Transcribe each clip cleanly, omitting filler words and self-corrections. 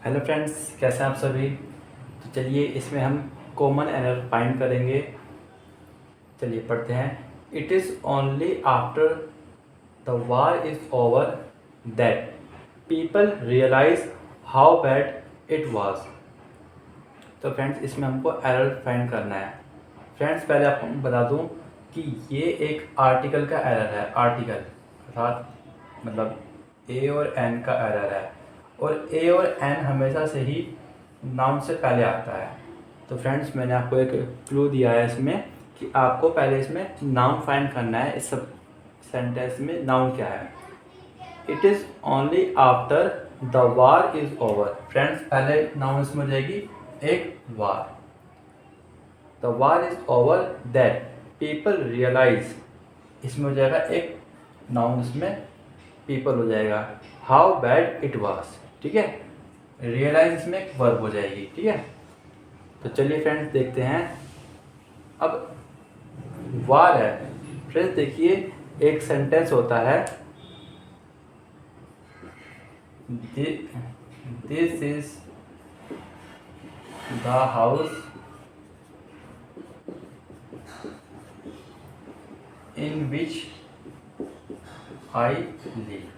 Hello friends, कैसे हैं आप सभी। तो चलिए इसमें हम कॉमन एरर फाइंड करेंगे। चलिए पढ़ते हैं। It is only after the war is over that people realise how bad it was. तो फ्रेंड्स इसमें हमको एरर फाइंड करना है। फ्रेंड्स पहले आपको बता दूं कि ये एक आर्टिकल का एरर है। आर्टिकल अर्थात मतलब ए और एन का एरर है, और ए और एन हमेशा से ही नाउन से पहले आता है। तो फ्रेंड्स मैंने आपको एक क्लू दिया है इसमें कि आपको पहले इसमें नाउन फाइंड करना है। इस सब सेंटेंस में नाउन क्या है। It is only after the war is over. Friends पहले नाउन इसमें हो जाएगी एक war. The war is over that people realise, इसमें हो जाएगा एक नाउन, इसमें पीपल हो जाएगा। हाउ बैड इट वाज, ठीक है। रियलाइज इसमें एक वर्ब हो जाएगी, ठीक है। तो चलिए फ्रेंड्स देखते हैं। अब वार है फ्रेंड्स, देखिए एक सेंटेंस होता है, this is the house in which I live.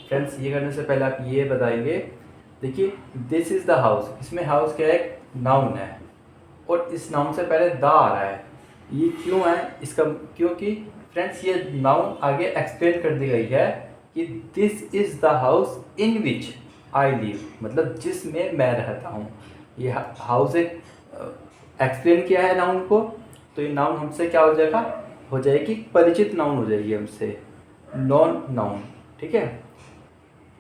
Friends ये करने से पहले आप ये बताएंगे, देखिए दिस इज़ द हाउस, इसमें हाउस क्या है, एक नाउन है, और इस नाउन से पहले द आ रहा है। ये क्यों है इसका, क्योंकि फ्रेंड्स ये नाउन आगे एक्सप्लेन कर दी गई है कि this is the house in which I live, मतलब जिसमें मैं रहता हूँ। ये हाउस एक एक्सप्लेन किया है नाउन को, तो ये नाउन हमसे क्या हो जाएगा, हो जाएगी परिचित नाउन हो जाएगी हमसे, नॉन नाउन, ठीक है।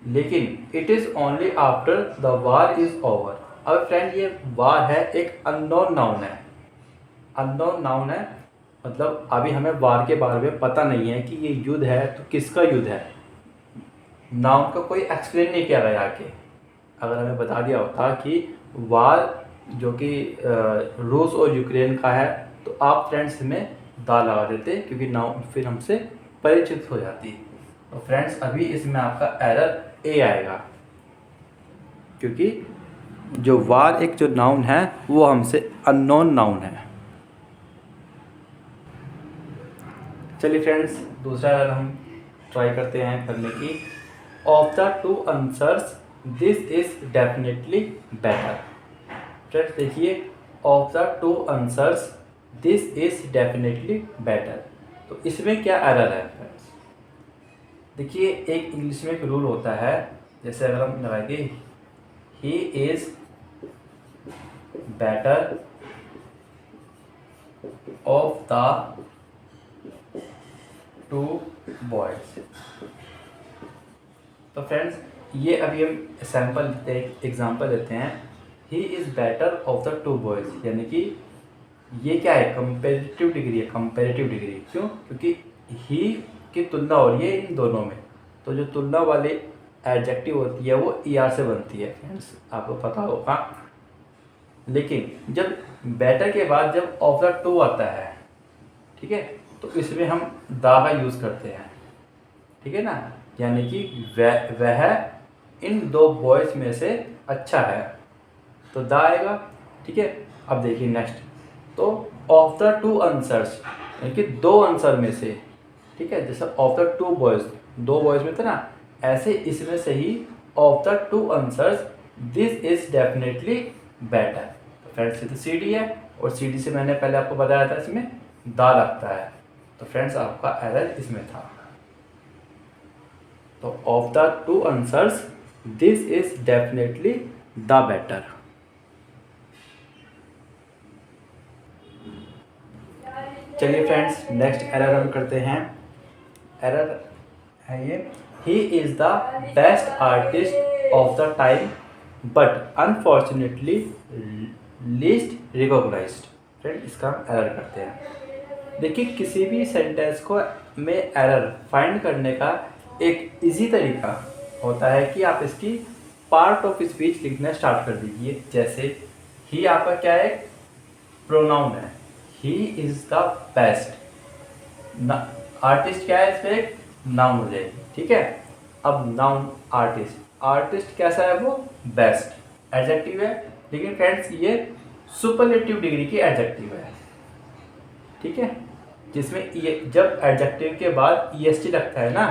लेकिन it is only after the war is over. अब फ्रेंड ये वार है एक अननोन नाउन है। अननोन नाउन है मतलब अभी हमें वार के बारे में पता नहीं है कि ये युद्ध है तो किसका युद्ध है। नाउन का कोई एक्सप्लेन नहीं किया गया आगे। अगर हमें बता दिया होता कि वार जो कि रूस और यूक्रेन का है, तो आप फ्रेंड्स में दा लगा देते, क्योंकि नाउन फिर हमसे परिचित हो जाती। तो फ्रेंड्स अभी इसमें आपका एरर ए आएगा, क्योंकि जो वार एक जो नाउन है वो हमसे अननोन नाउन है। चलिए फ्रेंड्स दूसरा एरर हम ट्राई करते हैं करने की। Of the two answers this is definitely better. Friends देखिए, of the two answers this is definitely better, तो इसमें क्या एरर है फ्रेंड्स। देखिए एक इंग्लिश में एक रूल होता है, जैसे अगर हम लगाएंगे he is better of the two boys. तो फ्रेंड्स ये अभी हम सैम्पल एग्जांपल लेते हैं। He is better of the two boys, यानी कि ये क्या है, कंपेरेटिव डिग्री है। कंपेरेटिव डिग्री क्यों, क्योंकि ही की तुलना हो रही है इन दोनों में, तो जो तुलना वाली एडजेक्टिव होती है वो ER से बनती है फ्रेंड्स, आपको पता होगा। लेकिन जब बेटर के बाद जब ऑफ द टू आता है, ठीक है, तो इसमें हम दा का यूज़ करते हैं, ठीक है ना। यानी कि वह इन दो बॉयज में से अच्छा है, तो दा आएगा, ठीक है। अब देखिए नेक्स्ट, तो ऑफ द टू आंसर्स, यानी कि दो आंसर में से, ठीक है। जैसे ऑफ द टू बॉयज, दो बॉयज में थे ना, ऐसे इसमें से ही of the two answers this is definitely better. तो फ्रेंड्स ये तो CD है, और CD से मैंने पहले आपको बताया था इसमें दा लगता है, तो फ्रेंड्स आपका एरर इसमें था। तो of the two answers this is definitely the better. चलिए फ्रेंड्स नेक्स्ट एरर हम करते हैं। एरर है ये, he is the best artist of the time but unfortunately least recognised. Friend इसका हम एरर करते हैं। देखिए किसी भी सेंटेंस को में एरर फाइंड करने का एक इजी तरीका होता है कि आप इसकी पार्ट ऑफ स्पीच लिखना स्टार्ट कर दीजिए। जैसे ही आपका क्या है, प्रोनाउन है, ही इज़ द बेस्ट। आर्टिस्ट क्या है, इसमें एक नाउन हो जाएगी, ठीक है। अब नाउन आर्टिस्ट, आर्टिस्ट कैसा है वो, बेस्ट। एडजेक्टिव है, लेकिन फ्रेंड्स ये सुपरलेटिव डिग्री की एडजेक्टिव है, ठीक है, जिसमें ये जब एडजेक्टिव के बाद ईएसटी लगता है ना,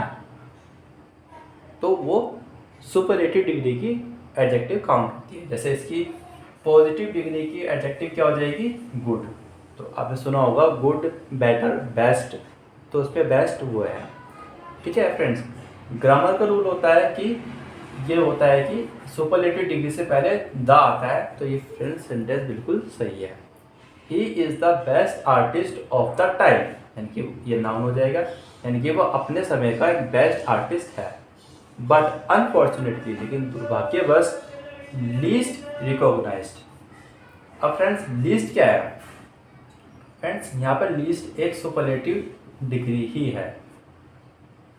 तो वो सुपरलेटिव डिग्री की एडजेक्टिव काउंट होती है। जैसे इसकी पॉजिटिव डिग्री की एडजेक्टिव क्या हो जाएगी, गुड। तो आपने सुना होगा गुड, बेटर, बेस्ट, तो उस पर बेस्ट वो है, ठीक है फ्रेंड्स। ग्रामर का रूल होता है कि ये होता है कि सुपरलेटिव डिग्री से पहले द आता है, तो ये फ्रेंड्स सेंटेंस बिल्कुल सही है। ही is the best artist of the time, यानी कि ये नाउन हो जाएगा, यानी कि वो अपने समय का एक बेस्ट आर्टिस्ट है। बट अनफॉर्चुनेटली, लेकिन दुर्भाग्यवश, लीस्ट रिकॉग्नाइज्ड। अब फ्रेंड्स लीस्ट क्या है, फ्रेंड्स यहाँ पर लीस्ट एक सुपरलेटिव डिग्री ही है।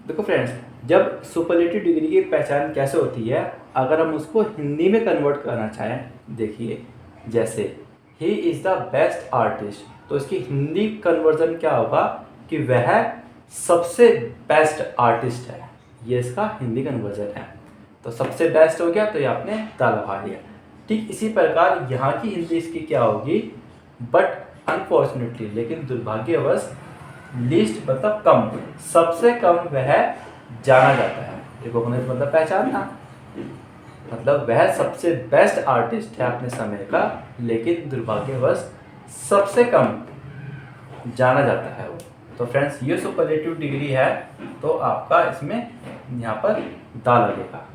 देखो फ्रेंड्स, जब सुपरलेटिव डिग्री की पहचान कैसे होती है, अगर हम उसको हिंदी में कन्वर्ट करना चाहें, देखिए जैसे ही इज़ द बेस्ट आर्टिस्ट, तो इसकी हिंदी कन्वर्जन क्या होगा कि वह सबसे बेस्ट आर्टिस्ट है, ये इसका हिंदी कन्वर्जन है। तो सबसे बेस्ट हो गया, तो ये आपने द लगा दिया। ठीक इसी प्रकार यहाँ की हिंदी इसकी क्या होगी, बट अनफॉर्चुनेटली, लेकिन दुर्भाग्यवश, लीस्ट मतलब कम, सबसे कम वह जाना जाता है। रिकॉग्नाइज मतलब पहचानना, मतलब वह सबसे बेस्ट आर्टिस्ट है अपने समय का, लेकिन दुर्भाग्यवश सबसे कम जाना जाता है वो। तो फ्रेंड्स ये सुपरलेटिव डिग्री है, तो आपका इसमें यहाँ पर दा लगेगा।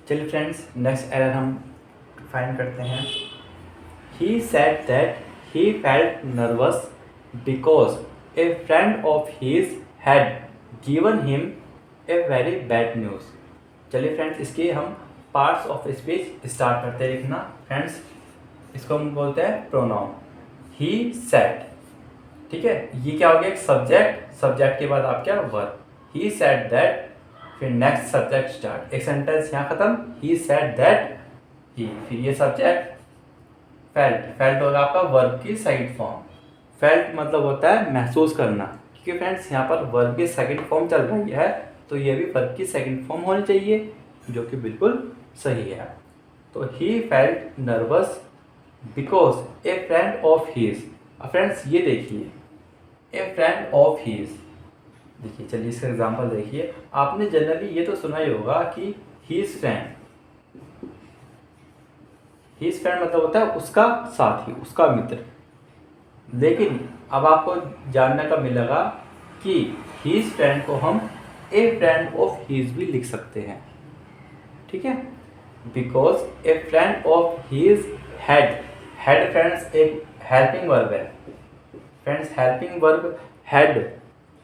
चलिए फ्रेंड्स, नेक्स्ट एरर हम फाइंड करते हैं। He said that he felt nervous because a friend of his had given him a very bad news। चलिए फ्रेंड्स, इसके हम पार्ट्स ऑफ स्पीच स्टार्ट करते हैं लिखना। फ्रेंड्स इसको हम बोलते हैं प्रोनाउन। ही सेड, ठीक है, ये क्या हो गया, एक सब्जेक्ट, सब्जेक्ट के बाद आप क्या, वर्ब। ही सेड दैट, फिर नेक्स्ट सब्जेक्ट स्टार्ट, एक सेंटेंस यहाँ खत्म। ही सेड दैट ही, फिर ये सब्जेक्ट। फेल्ट, फेल्ट होगा आपका वर्ब की सेकंड फॉर्म। फेल्ट मतलब होता है महसूस करना, क्योंकि फ्रेंड्स यहाँ पर वर्ब की सेकंड फॉर्म चल रही है, तो ये भी वर्ब की सेकंड फॉर्म होनी चाहिए, जो कि बिल्कुल सही है। तो he felt nervous because a friend of his. Friends ये देखिए, ए फ्रेंड ऑफ हीज, देखिए चलिए इसका एग्जांपल देखिए। आपने जनरली ये तो सुना ही होगा कि हीज फ्रेंड, हीज फ्रेंड मतलब होता है उसका साथी, उसका मित्र। लेकिन अब आपको जानने का मिलेगा कि हीज फ्रेंड को हम ए फ्रेंड ऑफ हीज भी लिख सकते हैं, ठीक है, because a friend of his had, had friends एक हेल्पिंग वर्ब है। फ्रेंड्स हेल्पिंग वर्ब हैड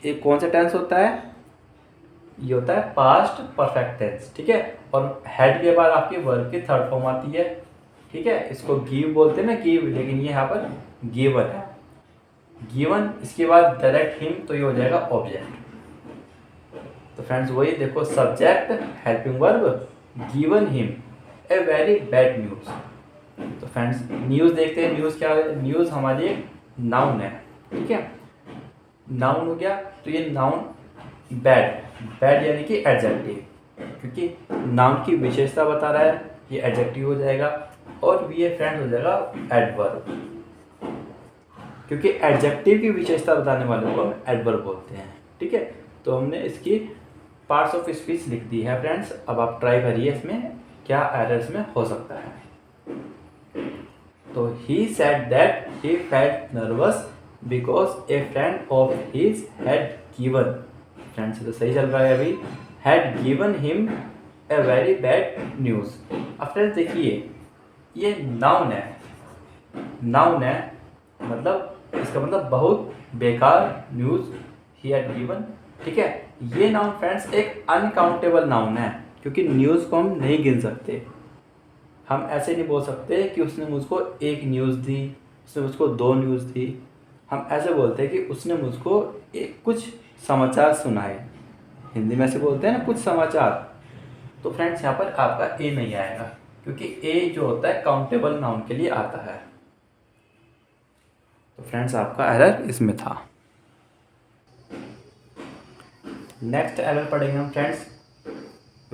एक कौन सा टेंस होता है, ये होता है पास्ट परफेक्ट टेंस, ठीक है। और हेड के बाद आपकी वर्ब की थर्ड फॉर्म आती है, ठीक है, इसको गिव बोलते हैं ना, गिव, लेकिन ये यहाँ पर गिवन है। गिवन, इसके बाद डायरेक्ट हिम, तो ये हो जाएगा ऑब्जेक्ट। तो फ्रेंड्स वही देखो, subject helping verb, given him a very bad news. तो फ्रेंड्स न्यूज़ देखते हैं, न्यूज़ क्या है, न्यूज़ हमारी एक नाउन है, ठीक है, नाउन हो गया। तो ये नाउन बैड, बैड यानी कि एडजेक्टिव, क्योंकि नाउन की विशेषता बता रहा है, ये एडजेक्टिव हो जाएगा। और वी ए फ्रेंड हो जाएगा एडवर्ब, क्योंकि एडजेक्टिव की विशेषता बताने वाले को हम एडवर्ब बोलते हैं, ठीक है। तो हमने इसकी पार्ट्स ऑफ स्पीच लिख दी है फ्रेंड्स। अब आप ट्राई करिए इसमें क्या एरर्स में हो सकता है। तो he said that he felt nervous because a friend of his had given, friends तो सही चल रहा है अभी, had given him a very bad news. अब फ्रेंड्स देखिए, ये नाउन है, नाउन है, मतलब इसका मतलब बहुत बेकार न्यूज़ ही हैड गिवन, ठीक है। ये नाउन फ्रेंड्स एक अनकाउंटेबल नाउन है, क्योंकि न्यूज़ को हम नहीं गिन सकते। हम ऐसे नहीं बोल सकते कि उसने मुझको एक न्यूज़ दी, उसने मुझको 2 न्यूज़ दी। हम ऐसे बोलते हैं कि उसने मुझको कुछ समाचार सुनाए, हिंदी में ऐसे बोलते हैं ना, कुछ समाचार। तो फ्रेंड्स यहाँ पर आपका ए नहीं आएगा, क्योंकि ए जो होता है काउंटेबल नाउन के लिए आता है। तो फ्रेंड्स आपका एरर इसमें था। नेक्स्ट एरर पढ़ेंगे हम friends.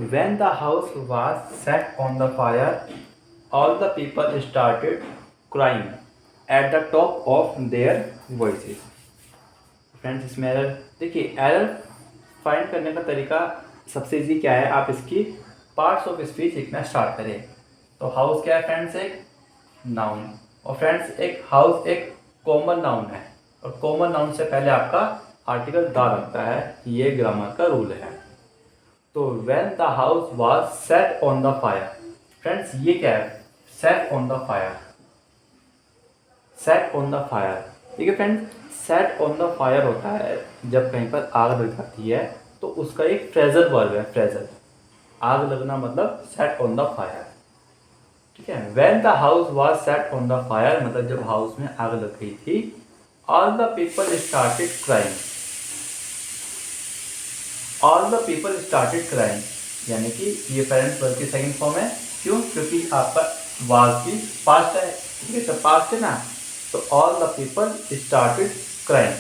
When the house was set on the fire all the people started crying at the top of their voices. Friends इसमें एरर देखिए, एरर फाइंड करने का तरीका सबसे इजी क्या है, आप इसकी पार्ट्स ऑफ स्पीच लिखना स्टार्ट करें। तो हाउस क्या है फ्रेंड्स, एक नाउन, और फ्रेंड्स एक हाउस एक कॉमन नाउन है, और कॉमन नाउन से पहले आपका आर्टिकल दा लगता है, ये ग्रामर का रूल है। तो when the house was set on the fire, friends ये क्या है, set on the fire, set on the fire. ठीक है friends, set on the fire होता है जब कहीं पर आग लग जाती है, तो उसका एक फ्रेजल वर्ब है, फ्रेजल, आग लगना मतलब सेट ऑन द फायर। ठीक है, when the house was set on the fire मतलब जब हाउस में आग लग गई थी, all the people started crying, all the people started crying, यानी कि ये पेरेंट्स वर्ब की सेकंड फॉर्म है। क्यों, क्योंकि आपका वाज की पास्ट है, ठीक है, तो पास्ट है ना, तो all the people started crying.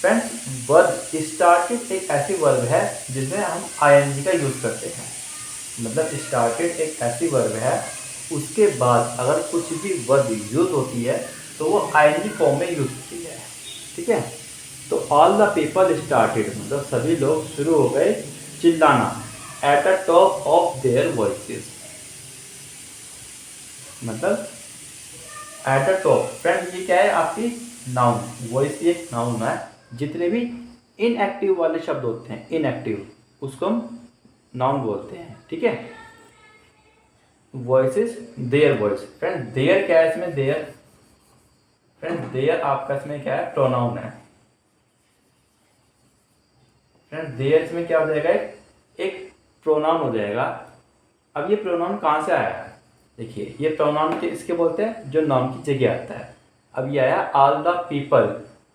Friends verb started एक ऐसी वर्ब है जिसमें हम आईएनजी का यूज़ करते हैं, मतलब स्टार्टेड एक ऐसी वर्ब है, उसके बाद अगर कुछ भी वर्ब यूज होती है तो वो आईएनजी फॉर्म में यूज होती है। ठीक है, तो ऑल द पीपल स्टार्टेड मतलब सभी लोग शुरू हो गए चिल्लाना, at the top of their voices, मतलब एट द टॉप। फ्रेंड्स ये क्या है, आपकी नाउन, वॉइस एक नाउन है, जितने भी इनएक्टिव वाले शब्द होते हैं, इनएक्टिव, उसको हम नाउन बोलते हैं। ठीक है, voices there voice, friends there क्या है इसमें, देयर, फ्रेंड्स देयर आपका इसमें क्या है, प्रोनाउन है। फ्रेंड्स देयर इसमें क्या हो जाएगा, एक प्रोनाउन हो जाएगा। अब ये प्रोनाउन कहाँ से आया है, देखिए ये प्रोनाउन के इसके बोलते हैं जो नाउन की जगह आता है। अब ये आया ऑल द पीपल,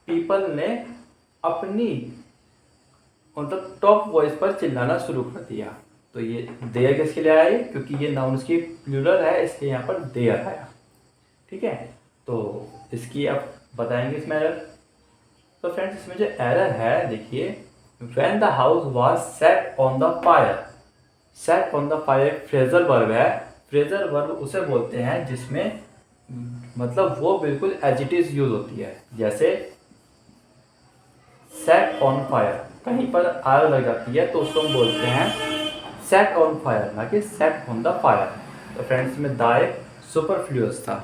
पीपल ने अपनी मतलब टॉप वॉइस पर चिल्लाना शुरू कर दिया, तो ये देयर किसके लिए आया, क्योंकि ये नाउन की प्लूरल है, इसलिए यहाँ पर देयर आया। ठीक है, तो इसकी आप बताएंगे इसमें एरर। तो फ्रेंड्स इसमें जो एरर है देखिए, when the house was set on the fire, set on the fire phrasal verb है, फ्रेजल वर्ब उसे बोलते हैं जिसमें मतलब वो बिल्कुल एज इट इज यूज होती है, जैसे सेट ऑन फायर, कहीं पर आग लग जाती है तो उसको हम बोलते हैं सेट ऑन फायर, ना कि सेट ऑन द फायर। तो फ्रेंड्स में द एक सुपरफ्लुअस था।